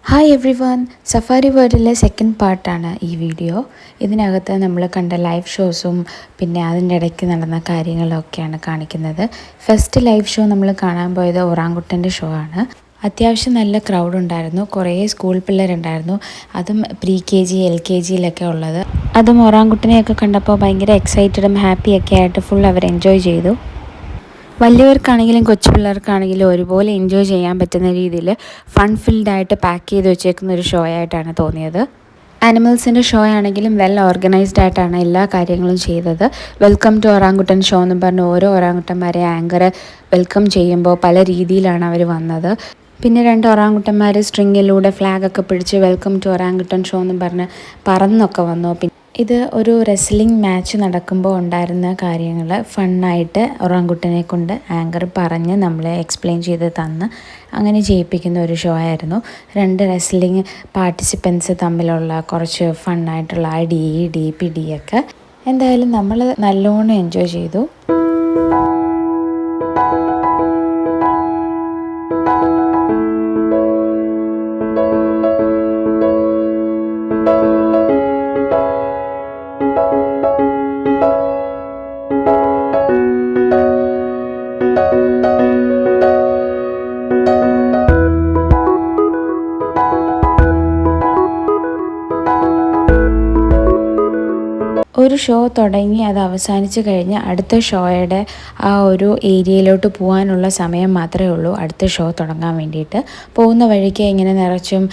Hi everyone, safari വേൾഡിലെ second പാർട്ടാണ് ഈ വീഡിയോ. ഇതിനകത്ത് നമ്മൾ കണ്ട ലൈവ് ഷോസും പിന്നെ അതിൻ്റെ ഇടയ്ക്ക് നടന്ന കാര്യങ്ങളൊക്കെയാണ് കാണിക്കുന്നത്. ഫസ്റ്റ് ലൈവ് ഷോ നമ്മൾ കാണാൻ പോയത് ഒറാങ്കുട്ടൻ്റെ ഷോ ആണ്. അത്യാവശ്യം നല്ല ക്രൗഡ് ഉണ്ടായിരുന്നു, കുറേ സ്കൂൾ പിള്ളേരുണ്ടായിരുന്നു, അതും പ്രീ KG LKGയിലൊക്കെ ഉള്ളത്. അതും ഒറാങ്കുട്ടനെയൊക്കെ കണ്ടപ്പോൾ ഭയങ്കര എക്സൈറ്റഡും ഹാപ്പിയൊക്കെ ആയിട്ട് ഫുൾ അവർ എൻജോയ് ചെയ്തു. വലിയവർക്കാണെങ്കിലും കൊച്ചു പിള്ളേർക്കാണെങ്കിലും ഒരുപോലെ എൻജോയ് ചെയ്യാൻ പറ്റുന്ന രീതിയിൽ ഫൺ ഫിൽഡായിട്ട് പാക്ക് ചെയ്ത് വെച്ചേക്കുന്ന ഒരു ഷോ ആയിട്ടാണ് തോന്നിയത്. ആനിമൽസിൻ്റെ ഷോ ആണെങ്കിലും വെൽ ഓർഗനൈസ്ഡ് ആയിട്ടാണ് എല്ലാ കാര്യങ്ങളും ചെയ്തത്. വെൽക്കം ടു ഒറാങ്കുട്ടൻ ഷോ എന്ന് പറഞ്ഞ് ഓരോ ഒറാങ്കുട്ടന്മാരെ ആങ്കർ വെൽക്കം ചെയ്യുമ്പോൾ പല രീതിയിലാണ് അവർ വന്നത്. പിന്നെ 2 ഒറാങ്കുട്ടന്മാർ സ്ട്രിങ്ങിലൂടെ ഫ്ലാഗൊക്കെ പിടിച്ച് വെൽക്കം ടു ഒറാങ്കുട്ടൻ ഷോ എന്ന് പറഞ്ഞ് പറന്നൊക്കെ വന്നു. ഇത് ഒരു റെസ്ലിംഗ് മാച്ച് നടക്കുമ്പോൾ ഉണ്ടായിരുന്ന കാര്യങ്ങൾ ഫണ്ണായിട്ട് ഒറാങ്കുട്ടനെ കൊണ്ട് ആങ്കർ പറഞ്ഞ് നമ്മളെ എക്സ്പ്ലെയിൻ ചെയ്ത് തന്ന് അങ്ങനെ ചെയ്യിപ്പിക്കുന്ന ഒരു ഷോ ആയിരുന്നു. 2 റെസ്ലിംഗ് പാർട്ടിസിപ്പൻസ് തമ്മിലുള്ള കുറച്ച് ഫണ്ണായിട്ടുള്ള അടി പിടിയൊക്കെ എന്തായാലും നമ്മൾ നല്ലോണം എൻജോയ് ചെയ്തു. ഒരു ഷോ തുടങ്ങി അത് അവസാനിച്ച് കഴിഞ്ഞ് അടുത്ത ഷോയുടെ ആ ഒരു ഏരിയയിലോട്ട് പോകാനുള്ള സമയം മാത്രമേ ഉള്ളൂ അടുത്ത ഷോ തുടങ്ങാൻ വേണ്ടിയിട്ട്. പോകുന്ന വഴിക്ക് ഇങ്ങനെ നിറച്ചും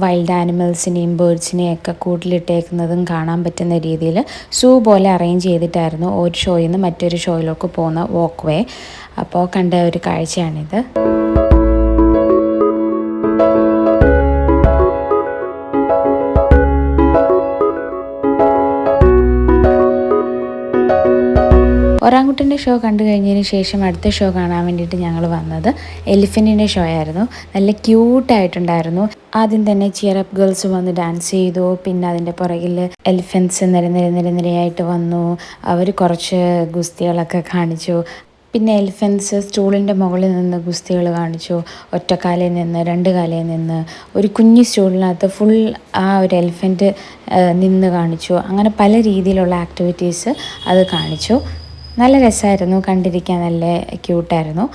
വൈൽഡ് ആനിമൽസിനെയും ബേർഡ്സിനെയും ഒക്കെ കൂട്ടിലിട്ടേക്കുന്നതും കാണാൻ പറ്റുന്ന രീതിയിൽ സൂ പോലെ അറേഞ്ച് ചെയ്തിട്ടായിരുന്നു ഒരു ഷോയിൽ നിന്ന് മറ്റൊരു ഷോയിലേക്ക് പോകുന്ന വാക്ക് വേ. അപ്പോൾ കണ്ട ഒരു കാഴ്ചയാണിത്. ഒറാങ്കുട്ടൻ്റെ ഷോ കണ്ടു കഴിഞ്ഞതിന് ശേഷം അടുത്ത ഷോ കാണാൻ വേണ്ടിയിട്ട് ഞങ്ങൾ വന്നത് എലിഫൻറ്റിൻ്റെ ഷോ ആയിരുന്നു. നല്ല ക്യൂട്ടായിട്ടുണ്ടായിരുന്നു. ആദ്യം തന്നെ ചിയറപ്പ് ഗേൾസ് വന്ന് ഡാൻസ് ചെയ്തു. പിന്നെ അതിൻ്റെ പുറകിൽ എലിഫൻറ്റ്സ് നിരയായിട്ട് വന്നു. അവർ കുറച്ച് ഗുസ്തികളൊക്കെ കാണിച്ചു. പിന്നെ എലിഫൻറ്റ്സ് സ്റ്റൂളിൻ്റെ മുകളിൽ നിന്ന് ഗുസ്തികൾ കാണിച്ചു. ഒറ്റക്കാലയിൽ നിന്ന് 2 കാലയിൽ നിന്ന് ഒരു കുഞ്ഞു സ്റ്റൂളിനകത്ത് ഫുൾ ആ ഒരു എലിഫൻറ്റ് നിന്ന് കാണിച്ചു. അങ്ങനെ പല രീതിയിലുള്ള ആക്ടിവിറ്റീസ് അത് കാണിച്ചു. നല്ല രസമായിരുന്നു, കണ്ടിരിക്കാൻ നല്ല ക്യൂട്ടായിരുന്നു.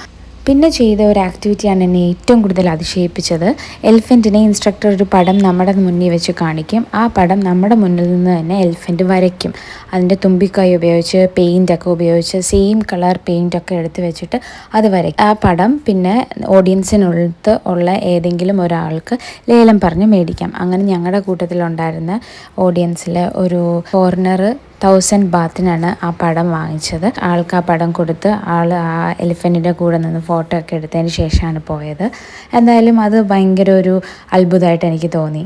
പിന്നെ ചെയ്ത ഒരു ആക്ടിവിറ്റിയാണ് എന്നെ ഏറ്റവും കൂടുതൽ അതിശയിപ്പിച്ചത്. എലിഫൻറ്റിനെ ഇൻസ്ട്രക്ടർ ഒരു പടം നമ്മുടെ മുന്നിൽ വെച്ച് കാണിക്കും. ആ പടം നമ്മുടെ മുന്നിൽ നിന്ന് തന്നെ എലിഫൻറ്റ് വരയ്ക്കും. അതിൻ്റെ തുമ്പിക്കൈ ഉപയോഗിച്ച് പെയിൻ്റൊക്കെ ഉപയോഗിച്ച് സെയിം കളർ പെയിൻ്റൊക്കെ എടുത്ത് വെച്ചിട്ട് അത് വരയ്ക്കും. ആ പടം പിന്നെ ഓഡിയൻസിനടുത്ത് ഉള്ള ഏതെങ്കിലും ഒരാൾക്ക് ലേലം പറഞ്ഞ് മേടിക്കാം. അങ്ങനെ ഞങ്ങളുടെ കൂട്ടത്തിലുണ്ടായിരുന്ന ഓഡിയൻസിൽ ഒരു ഫോറിനർ 1000 ബാത്തിനാണ് ആ പടം വാങ്ങിച്ചത്. ആൾക്ക് ആ പടം കൊടുത്ത് ആൾ ആ എലിഫൻറ്റിൻ്റെ കൂടെ നിന്ന് ഫോട്ടോ ഒക്കെ എടുത്തതിന് ശേഷമാണ് പോയത്. എന്തായാലും അത് ഭയങ്കര ഒരു അത്ഭുതമായിട്ട് എനിക്ക് തോന്നി.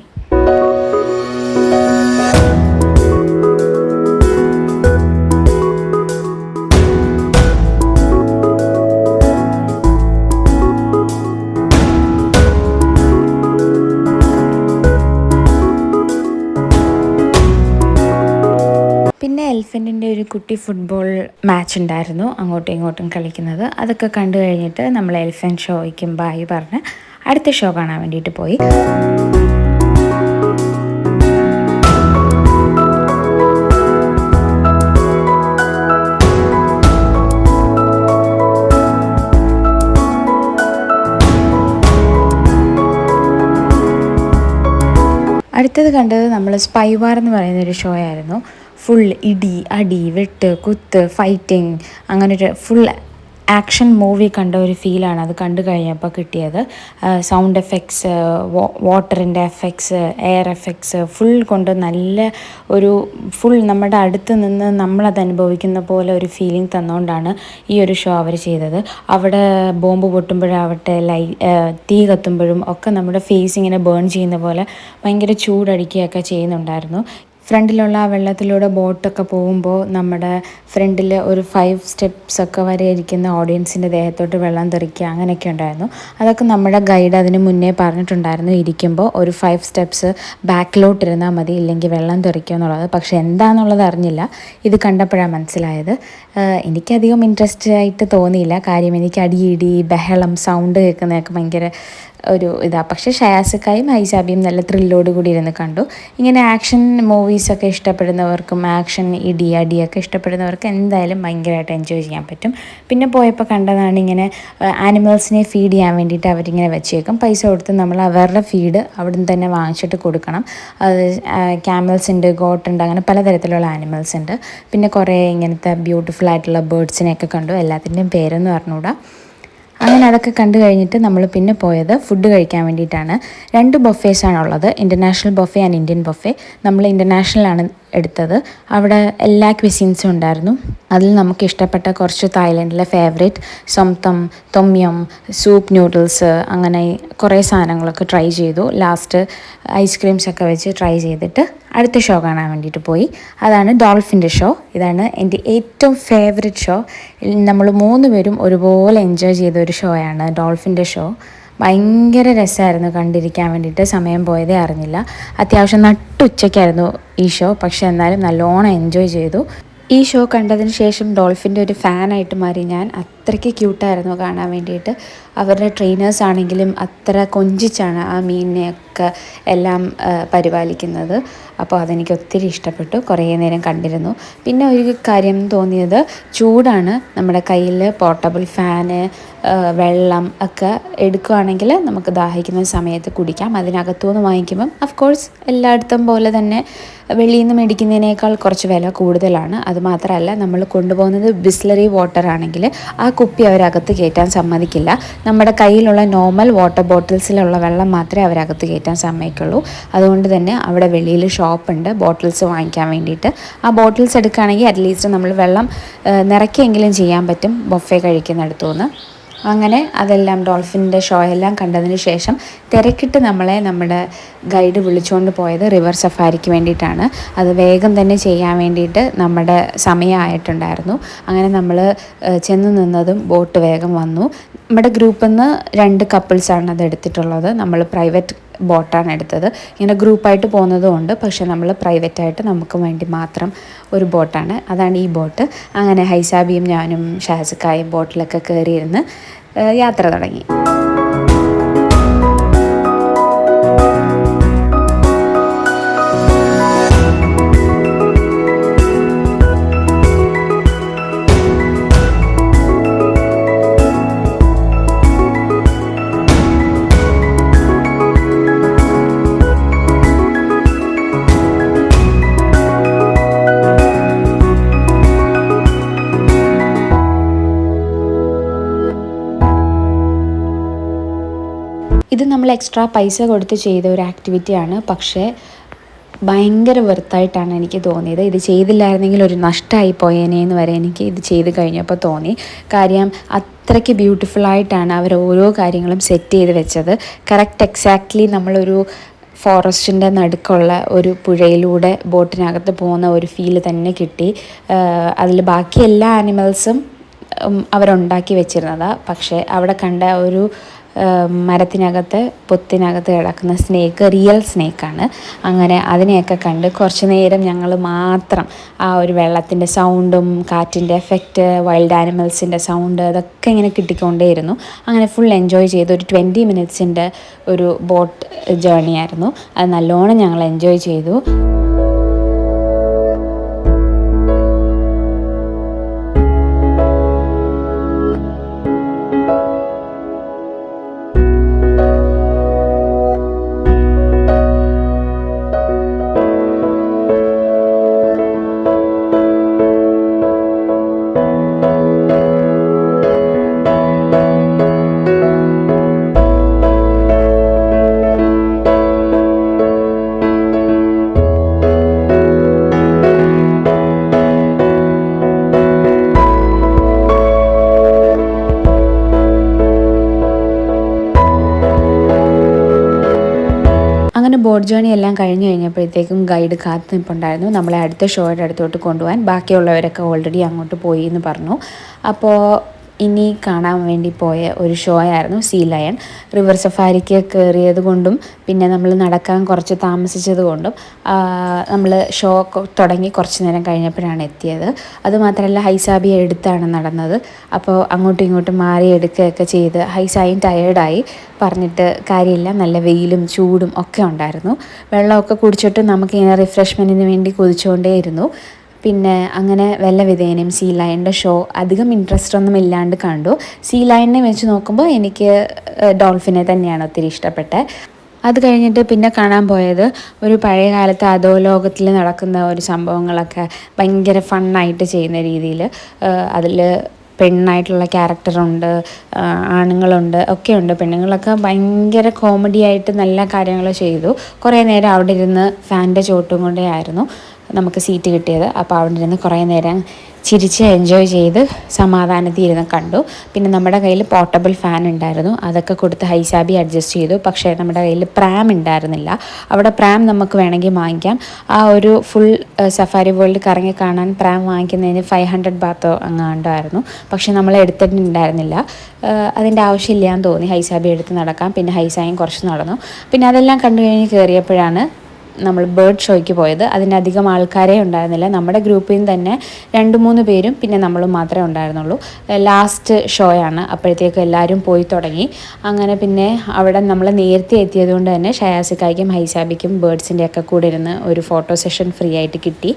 പിന്നെ എലിഫൻറ്റിൻ്റെ ഒരു കുട്ടി ഫുട്ബോൾ മാച്ച് ഉണ്ടായിരുന്നു, അങ്ങോട്ടും ഇങ്ങോട്ടും കളിക്കുന്നത്. അതൊക്കെ കണ്ടു കഴിഞ്ഞിട്ട് നമ്മൾ എലിഫൻറ്റ് ഷോയ്ക്കും ബായ് പറഞ്ഞ് അടുത്ത ഷോ കാണാൻ വേണ്ടിയിട്ട് പോയി. അടുത്തത് കണ്ടത് നമ്മൾ സ്പൈ വാർ എന്ന് പറയുന്നൊരു ഷോ ആയിരുന്നു. ഫുൾ ഇടി അടി വെട്ട് കുത്ത് ഫൈറ്റിങ് അങ്ങനൊരു ഫുൾ ആക്ഷൻ മൂവി കണ്ട ഒരു ഫീലാണ് അത് കണ്ടു കഴിഞ്ഞപ്പോൾ കിട്ടിയത്. സൗണ്ട് എഫക്ട്സ്, വാട്ടറിൻ്റെ എഫക്ട്സ്, എയർ എഫക്ട്സ് ഫുൾ കൊണ്ട് നല്ല ഒരു ഫുൾ നമ്മുടെ അടുത്ത് നിന്ന് നമ്മളത് അനുഭവിക്കുന്ന പോലെ ഒരു ഫീലിംഗ് തന്നുകൊണ്ടാണ് ഈ ഒരു ഷോ അവർ ചെയ്തത്. അവിടെ ബോംബ് പൊട്ടുമ്പോഴാവട്ടെ തീ കത്തുമ്പോഴും ഒക്കെ നമ്മുടെ ഫേസ് ഇങ്ങനെ ബേൺ ചെയ്യുന്ന പോലെ ഭയങ്കര ചൂടടിക്കുകയൊക്കെ ചെയ്യുന്നുണ്ടായിരുന്നു. ഫ്രണ്ടിലുള്ള ആ വെള്ളത്തിലൂടെ ബോട്ടൊക്കെ പോകുമ്പോൾ നമ്മുടെ ഫ്രണ്ടിൽ ഒരു 5 സ്റ്റെപ്സ് ഒക്കെ വരെ ഇരിക്കുന്ന ഓഡിയൻസിൻ്റെ ദേഹത്തോട്ട് വെള്ളം തെറിക്കുക അങ്ങനെയൊക്കെ ഉണ്ടായിരുന്നു. അതൊക്കെ നമ്മുടെ ഗൈഡ് അതിന് മുന്നേ പറഞ്ഞിട്ടുണ്ടായിരുന്നു, ഇരിക്കുമ്പോൾ ഒരു 5 സ്റ്റെപ്സ് ബാക്കിലോട്ട് ഇരുന്നാൽ മതി, ഇല്ലെങ്കിൽ വെള്ളം തെറിക്കുക എന്നുള്ളത്. പക്ഷേ എന്താണെന്നുള്ളത് അറിഞ്ഞില്ല, ഇത് കണ്ടപ്പോഴാണ് മനസ്സിലായത്. എനിക്കധികം ഇൻട്രസ്റ്റ് ആയിട്ട് തോന്നിയില്ല. കാര്യം എനിക്ക് അടിയിടി ബഹളം സൗണ്ട് കേൾക്കുന്നതൊക്കെ ഭയങ്കര ഒരു ഇതാണ്. പക്ഷേ ഷയാസിക്കായും ഹൈസാബിയും നല്ല ത്രില്ലോട് കൂടി ഇരുന്ന് കണ്ടു. ഇങ്ങനെ ആക്ഷൻ മൂവീസൊക്കെ ഇഷ്ടപ്പെടുന്നവർക്കും ആക്ഷൻ അടിയൊക്കെ ഇഷ്ടപ്പെടുന്നവർക്ക് എന്തായാലും ഭയങ്കരമായിട്ട് എൻജോയ് ചെയ്യാൻ പറ്റും. പിന്നെ പോയപ്പോൾ കണ്ടതാണ് ഇങ്ങനെ ആനിമൽസിനെ ഫീഡ് ചെയ്യാൻ വേണ്ടിയിട്ട് അവരിങ്ങനെ വെച്ചേക്കും. പൈസ കൊടുത്ത് നമ്മൾ അവരുടെ ഫീഡ് അവിടെ നിന്ന് തന്നെ വാങ്ങിച്ചിട്ട് കൊടുക്കണം. അത് ക്യാമൽസ് ഉണ്ട്, ഗോട്ടുണ്ട്, അങ്ങനെ പലതരത്തിലുള്ള ആനിമൽസ് ഉണ്ട്. പിന്നെ കുറേ ഇങ്ങനത്തെ ബ്യൂട്ടിഫുൾ ആയിട്ടുള്ള ബേർഡ്സിനെയൊക്കെ കണ്ടു. എല്ലാത്തിൻ്റെയും പേരൊന്നും അറിഞ്ഞൂടാ. അങ്ങനെ അതൊക്കെ കണ്ടു കഴിഞ്ഞിട്ട് നമ്മൾ പിന്നെ പോയത് ഫുഡ് കഴിക്കാൻ വേണ്ടിയിട്ടാണ്. 2 ബൊഫേസാണുള്ളത്, international buffet and Indian buffet. നമ്മൾ ഇൻ്റർനാഷണലാണ് എടുത്തത്. അവിടെ എല്ലാ ക്വിസിൻസും ഉണ്ടായിരുന്നു. അതിൽ നമുക്ക് ഇഷ്ടപ്പെട്ട കുറച്ച് തായ്ലൻഡിലെ ഫേവറേറ്റ് തൊമ്യം സൂപ്പ് നൂഡിൽസ് അങ്ങനെ കുറേ സാധനങ്ങളൊക്കെ ട്രൈ ചെയ്തു. ലാസ്റ്റ് ഐസ്ക്രീംസൊക്കെ വെച്ച് ട്രൈ ചെയ്തിട്ട് അടുത്ത ഷോ കാണാൻ വേണ്ടിയിട്ട് പോയി. അതാണ് ഡോൾഫിൻ്റെ ഷോ. ഇതാണ് എൻ്റെ ഏറ്റവും ഫേവറേറ്റ് ഷോ. നമ്മൾ 3 പേരും ഒരുപോലെ എൻജോയ് ചെയ്ത ഒരു ഷോയാണ് ഡോൾഫിൻ്റെ ഷോ. ഭയങ്കര രസമായിരുന്നു കണ്ടിരിക്കാൻ വേണ്ടിയിട്ട്. സമയം പോയതേ അറിഞ്ഞില്ല. അത്യാവശ്യം നട്ടുച്ചയ്ക്കായിരുന്നു ഈ ഷോ, പക്ഷേ എന്നാലും നല്ലോണം എൻജോയ് ചെയ്തു. ഈ ഷോ കണ്ടതിന് ശേഷം ഡോൾഫിൻ്റെ ഒരു ഫാനായിട്ട് മാറി ഞാൻ. അത്രയ്ക്ക് ക്യൂട്ടായിരുന്നു കാണാൻ വേണ്ടിയിട്ട്. അവരുടെ ട്രെയിനേഴ്സ് ആണെങ്കിലും അത്ര കൊഞ്ചിച്ചാണ് ആ മീനിനെയൊക്കെ എല്ലാം പരിപാലിക്കുന്നത്. അപ്പോൾ അതെനിക്ക് ഒത്തിരി ഇഷ്ടപ്പെട്ടു. കുറേ നേരം കണ്ടിരുന്നു. പിന്നെ ഒരു കാര്യം തോന്നിയത്, ചൂടാണ്. നമ്മുടെ കയ്യിൽ പോർട്ടബിൾ ഫാന്, വെള്ളം ഒക്കെ എടുക്കുകയാണെങ്കിൽ നമുക്ക് ദാഹിക്കുന്ന സമയത്ത് കുടിക്കാം. അതിനകത്തുനിന്ന് വാങ്ങിക്കുമ്പം അഫ്കോഴ്സ് എല്ലായിടത്തും പോലെ തന്നെ വെളിയിൽ നിന്ന് മേടിക്കുന്നതിനേക്കാൾ കുറച്ച് വില കൂടുതലാണ്. അതുമാത്രമല്ല, നമ്മൾ കൊണ്ടുപോകുന്നത് ബിസ്ലറി വാട്ടർ ആണെങ്കിൽ ആ കുപ്പി അവരകത്ത് കയറ്റാൻ സമ്മതിക്കില്ല. നമ്മുടെ കയ്യിലുള്ള നോർമൽ വാട്ടർ ബോട്ടിൽസിലുള്ള വെള്ളം മാത്രമേ അവരകത്ത് കയറ്റാൻ സമ്മതിക്കുള്ളൂ. അതുകൊണ്ട് തന്നെ അവിടെ വെളിയിൽ ഷോപ്പുണ്ട് ബോട്ടിൽസ് വാങ്ങിക്കാൻ വേണ്ടിയിട്ട്. ആ ബോട്ടിൽസ് എടുക്കുകയാണെങ്കിൽ അറ്റ്ലീസ്റ്റ് നമ്മൾ വെള്ളം നിറയ്ക്കെങ്കിലും ചെയ്യാൻ പറ്റും ബൊഫെ കഴിക്കുന്നിടത്തുനിന്ന്. അങ്ങനെ അതെല്ലാം ഡോൾഫിൻ്റെ ഷോ എല്ലാം കണ്ടതിന് ശേഷം തിരക്കിട്ട് നമ്മളെ നമ്മുടെ ഗൈഡ് വിളിച്ചുകൊണ്ട് പോയത് റിവർ സഫാരിക്ക് വേണ്ടിയിട്ടാണ്. അത് വേഗം തന്നെ ചെയ്യാൻ വേണ്ടിയിട്ട് നമ്മുടെ സമയമായിട്ടുണ്ടായിരുന്നു. അങ്ങനെ നമ്മൾ ചെന്ന് നിന്നതും ബോട്ട് വേഗം വന്നു. നമ്മുടെ ഗ്രൂപ്പിൽ നിന്ന് 2 കപ്പിൾസാണ് അത് എടുത്തിട്ടുള്ളത്. നമ്മൾ പ്രൈവറ്റ് ബോട്ടാണ് എടുത്തത്. ഇങ്ങനെ ഗ്രൂപ്പായിട്ട് പോകുന്നതും ഉണ്ട്, പക്ഷേ നമ്മൾ പ്രൈവറ്റായിട്ട് നമുക്ക് വേണ്ടി മാത്രം ഒരു ബോട്ടാണ്. അതാണ് ഈ ബോട്ട്. അങ്ങനെ ഹൈസാബിയും ഞാനും ഷാസിക്കായും ബോട്ടിലൊക്കെ കയറിയിരുന്ന് യാത്ര തുടങ്ങി. ഇത് നമ്മൾ എക്സ്ട്രാ പൈസ കൊടുത്ത് ചെയ്ത ഒരു ആക്ടിവിറ്റിയാണ്. പക്ഷേ ഭയങ്കര വെർത്തായിട്ടാണ് എനിക്ക് തോന്നിയത്. ഇത് ചെയ്തില്ലായിരുന്നെങ്കിൽ ഒരു നഷ്ടമായി പോയേനേന്ന് വരെ എനിക്ക് ഇത് ചെയ്ത് കഴിഞ്ഞപ്പോൾ തോന്നി. കാര്യം അത്രയ്ക്ക് ബ്യൂട്ടിഫുള്ളായിട്ടാണ് അവർ ഓരോ കാര്യങ്ങളും സെറ്റ് ചെയ്ത് വെച്ചത്. എക്സാക്ട്ലി നമ്മളൊരു ഫോറസ്റ്റിൻ്റെ നടുക്കുള്ള ഒരു പുഴയിലൂടെ ബോട്ടിനകത്ത് പോകുന്ന ഒരു ഫീല് തന്നെ കിട്ടി. അതിൽ ബാക്കി എല്ലാ ആനിമൽസും അവരുണ്ടാക്കി വെച്ചിരുന്നതാണ്. പക്ഷേ അവിടെ കണ്ട ഒരു മരത്തിനകത്ത് പൊത്തിനകത്ത് കിടക്കുന്ന സ്നേക്ക് റിയൽ സ്നേക്കാണ്. അങ്ങനെ അതിനെയൊക്കെ കണ്ട് കുറച്ച് നേരം ഞങ്ങൾ മാത്രം ആ ഒരു വെള്ളത്തിൻ്റെ സൗണ്ടും കാറ്റിൻ്റെ എഫക്റ്റ്, വൈൽഡ് ആനിമൽസിൻ്റെ സൗണ്ട്, അതൊക്കെ ഇങ്ങനെ കിട്ടിക്കൊണ്ടേയിരുന്നു. അങ്ങനെ ഫുൾ എൻജോയ് ചെയ്ത് ഒരു 20 മിനിറ്റ്സിൻ്റെ ഒരു ബോട്ട് ജേർണി ആയിരുന്നു. അത് നല്ലോണം ഞങ്ങൾ എൻജോയ് ചെയ്തു. അങ്ങനെ ബോട്ട് ജേണി എല്ലാം കഴിഞ്ഞ് കഴിഞ്ഞപ്പോഴത്തേക്കും ഗൈഡ് കാത്തു നിൽപ്പുണ്ടായിരുന്നു നമ്മളെ അടുത്ത ഷോയുടെ അടുത്തോട്ട് കൊണ്ടുപോകാൻ. ബാക്കിയുള്ളവരൊക്കെ ഓൾറെഡി അങ്ങോട്ട് പോയി എന്ന് പറഞ്ഞു. അപ്പോൾ ഇനി കാണാൻ വേണ്ടി പോയ ഒരു ഷോ ആയിരുന്നു സീ ലയൺ. റിവർ സഫാരിക്ക് കയറിയത് കൊണ്ടും പിന്നെ നമ്മൾ നടക്കാൻ കുറച്ച് താമസിച്ചത് കൊണ്ടും നമ്മൾ ഷോ തുടങ്ങി കുറച്ച് നേരം കഴിഞ്ഞപ്പോഴാണ് എത്തിയത്. അതുമാത്രമല്ല ഹൈസാബിയെ എടുത്താണ് നടന്നത്. അപ്പോൾ അങ്ങോട്ടും ഇങ്ങോട്ടും മാറി എടുക്കുകയൊക്കെ ചെയ്ത് ഹൈസായും ടയേർഡായി. പറഞ്ഞിട്ട് കാര്യമില്ല, നല്ല വെയിലും ചൂടും ഒക്കെ ഉണ്ടായിരുന്നു. വെള്ളമൊക്കെ കുടിച്ചിട്ട് നമുക്കിങ്ങനെ റിഫ്രഷ്മെൻറ്റിന് വേണ്ടി കൊതിച്ചുകൊണ്ടേയിരുന്നു. പിന്നെ അങ്ങനെ വല്ല വിധേനയും സീ ലയണിൻ്റെ ഷോ അധികം ഇൻട്രസ്റ്റ് ഒന്നും ഇല്ലാണ്ട് കണ്ടു. സീ ലയണിനെ വെച്ച് നോക്കുമ്പോൾ എനിക്ക് ഡോൾഫിനെ തന്നെയാണ് ഒത്തിരി ഇഷ്ടപ്പെട്ടത്. അത് കഴിഞ്ഞിട്ട് പിന്നെ കാണാൻ പോയത് ഒരു പഴയ കാലത്ത് അധോലോകത്തിൽ നടക്കുന്ന ഒരു സംഭവങ്ങളൊക്കെ ഭയങ്കര ഫണ്ണായിട്ട് ചെയ്യുന്ന രീതിയിൽ അതിൽ പെണ്ണായിട്ടുള്ള ക്യാരക്ടറുണ്ട്, ആണുങ്ങളുണ്ട്, ഒക്കെയുണ്ട്. പെണ്ണുങ്ങളൊക്കെ ഭയങ്കര കോമഡി ആയിട്ട് നല്ല കാര്യങ്ങൾ ചെയ്തു. കുറേ നേരം അവിടെ ഇരുന്ന് ഫാനിൻ്റെ ചോട്ടും കൊണ്ടേ ആയിരുന്നു നമുക്ക് സീറ്റ് കിട്ടിയത്. അപ്പോൾ അവിടെ ഇരുന്ന് കുറേ നേരം ചിരിച്ച് എൻജോയ് ചെയ്ത് സമാധാനത്തിൽ ഇരുന്ന് കണ്ടു. പിന്നെ നമ്മുടെ കയ്യിൽ പോർട്ടബിൾ ഫാൻ ഉണ്ടായിരുന്നു, അതൊക്കെ കൊടുത്ത് ഹൈസാബി അഡ്ജസ്റ്റ് ചെയ്തു. പക്ഷേ നമ്മുടെ കയ്യിൽ പ്രാം ഉണ്ടായിരുന്നില്ല. അവിടെ പ്രാം നമുക്ക് വേണമെങ്കിൽ വാങ്ങിക്കാം. ആ ഒരു ഫുൾ സഫാരി വേൾഡ് കറങ്ങി കാണാൻ പ്രാം വാങ്ങിക്കുന്നതിന് 500 ബാത്തോ അങ്ങാണ്ടായിരുന്നു. പക്ഷേ നമ്മൾ എടുത്തിട്ടുണ്ടായിരുന്നില്ല. അതിൻ്റെ ആവശ്യമില്ല എന്ന് തോന്നി. ഹൈസാബി എടുത്ത് നടക്കാം. പിന്നെ ഹൈസായും കുറച്ച് നടന്നു. പിന്നെ അതെല്ലാം കണ്ടു കഴിഞ്ഞ് കയറിയപ്പോഴാണ് നമ്മൾ ബേർഡ് ഷോയ്ക്ക് പോയത്. അതിനധികം ആൾക്കാരേ ഉണ്ടായിരുന്നില്ല. നമ്മുടെ ഗ്രൂപ്പിൽ നിന്ന് തന്നെ 2-3 പേരും പിന്നെ നമ്മളും മാത്രമേ ഉണ്ടായിരുന്നുള്ളൂ. ലാസ്റ്റ് ഷോയാണ്. അപ്പോഴത്തേക്കും എല്ലാവരും പോയി തുടങ്ങി. അങ്ങനെ പിന്നെ അവിടെ നമ്മൾ നേരത്തെ എത്തിയത് കൊണ്ട് തന്നെ ഷയാസിക്കായ്ക്കും ഹൈസാബിക്കും ബേർഡ്സിൻ്റെയൊക്കെ കൂടെ ഇരുന്ന് ഒരു ഫോട്ടോ സെഷൻ ഫ്രീ ആയിട്ട് കിട്ടി.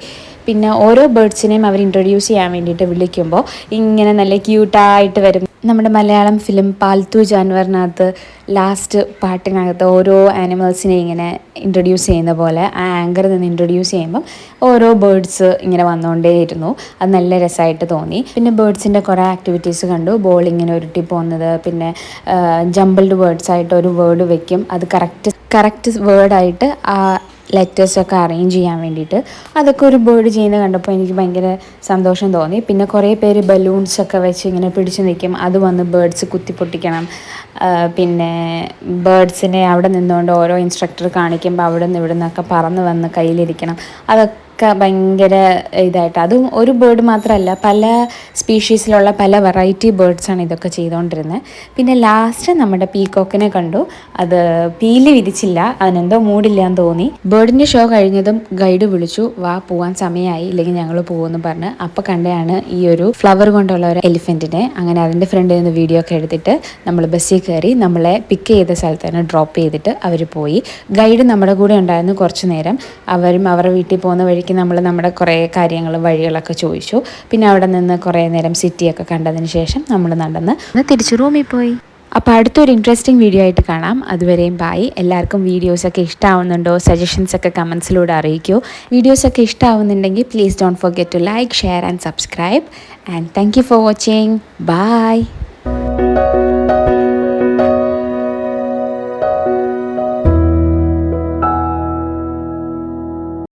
പിന്നെ ഓരോ ബേർഡ്സിനെയും അവർ ഇൻട്രൊഡ്യൂസ് ചെയ്യാൻ വേണ്ടിയിട്ട് വിളിക്കുമ്പോൾ ഇങ്ങനെ നല്ല ക്യൂട്ടായിട്ട് വരും. നമ്മുടെ മലയാളം ഫിലിം പാൽത്തു ജാൻവറിനകത്ത് ലാസ്റ്റ് പാട്ടിനകത്ത് ഓരോ ആനിമൽസിനെ ഇങ്ങനെ ഇൻട്രൊഡ്യൂസ് ചെയ്യുന്ന പോലെ ആ ആങ്കറിൽ നിന്ന് ഇൻട്രൊഡ്യൂസ് ചെയ്യുമ്പം ഓരോ ബേർഡ്സ് ഇങ്ങനെ വന്നുകൊണ്ടേയിരുന്നു. അത് നല്ല രസമായിട്ട് തോന്നി. പിന്നെ ബേർഡ്സിൻ്റെ കുറേ ആക്ടിവിറ്റീസ് കണ്ടു. ബോളിങ്ങിന് ഉരുട്ടി പോകുന്നത്, പിന്നെ ജംബിൾഡ് വേർഡ്സായിട്ട് ഒരു വേർഡ് വെക്കും, അത് കറക്റ്റ് വേർഡായിട്ട് ആ ലെറ്റേഴ്സൊക്കെ അറേഞ്ച് ചെയ്യാൻ വേണ്ടിയിട്ട് അതൊക്കെ ഒരു ബേർഡ് ചെയ്യുന്നത് കണ്ടപ്പോൾ എനിക്ക് ഭയങ്കര സന്തോഷം തോന്നി. പിന്നെ കുറേ പേര് ബലൂൺസൊക്കെ വെച്ച് ഇങ്ങനെ പിടിച്ച് നിൽക്കും, അത് വന്ന് ബേർഡ്സ് കുത്തിപ്പൊട്ടിക്കണം. പിന്നെ ബേർഡ്സിനെ അവിടെ നിന്നുകൊണ്ട് ഓരോ ഇൻസ്ട്രക്ടർ കാണിക്കുമ്പോൾ അവിടെ നിന്ന് ഇവിടെ നിന്നൊക്കെ പറന്ന് വന്ന് കയ്യിലിരിക്കണം. അതൊക്കെ ഭയങ്കര ഇതായിട്ട്, അതും ഒരു ബേർഡ് മാത്രമല്ല, പല സ്പീഷീസിലുള്ള പല വെറൈറ്റി ബേർഡ്സാണ് ഇതൊക്കെ ചെയ്തുകൊണ്ടിരുന്നത്. പിന്നെ ലാസ്റ്റ് നമ്മുടെ പീകോക്കിനെ കണ്ടു. അത് പീലി വിരിച്ചില്ല, അതിനെന്തോ മൂടില്ലാന്ന് തോന്നി. ബേർഡിൻ്റെ ഷോ കഴിഞ്ഞതും ഗൈഡ് വിളിച്ചു, വാ പോവാൻ സമയമായി, ഇല്ലെങ്കിൽ ഞങ്ങൾ പോകുമെന്ന് പറഞ്ഞ്. അപ്പോൾ കണ്ടതാണ് ഈ ഒരു ഫ്ലവർ കൊണ്ടുള്ള ഒരു എലിഫൻറ്റിനെ. അങ്ങനെ അതിൻ്റെ ഫ്രണ്ടിൽ നിന്ന് വീഡിയോ ഒക്കെ എടുത്തിട്ട് നമ്മൾ ബസ്സിൽ കയറി. നമ്മളെ പിക്ക് ചെയ്ത സ്ഥലത്ത് തന്നെ ഡ്രോപ്പ് ചെയ്തിട്ട് അവർ പോയി. ഗൈഡ് നമ്മുടെ കൂടെ ഉണ്ടായിരുന്നു കുറച്ച് നേരം. അവരും അവരുടെ വീട്ടിൽ പോകുന്ന വഴിക്ക് നമ്മൾ നമ്മുടെ കുറേ കാര്യങ്ങൾ വഴികളൊക്കെ ചോദിച്ചു. പിന്നെ അവിടെ നിന്ന് കുറേ നേരം സിറ്റിയൊക്കെ കണ്ടതിന് ശേഷം നമ്മൾ നടന്ന് തിരിച്ച് റൂമിൽ പോയി. അപ്പോൾ അടുത്തൊരു ഇൻട്രസ്റ്റിംഗ് വീഡിയോ ആയിട്ട് കാണാം. അതുവരെയും ബായ്. എല്ലാവർക്കും വീഡിയോസൊക്കെ ഇഷ്ടമാവുന്നുണ്ടോ? സജഷൻസൊക്കെ കമൻസിലൂടെ അറിയിക്കൂ. വീഡിയോസൊക്കെ ഇഷ്ടമാവുന്നുണ്ടെങ്കിൽ please don't forget to like, share and subscribe. And thank you for watching. Bye.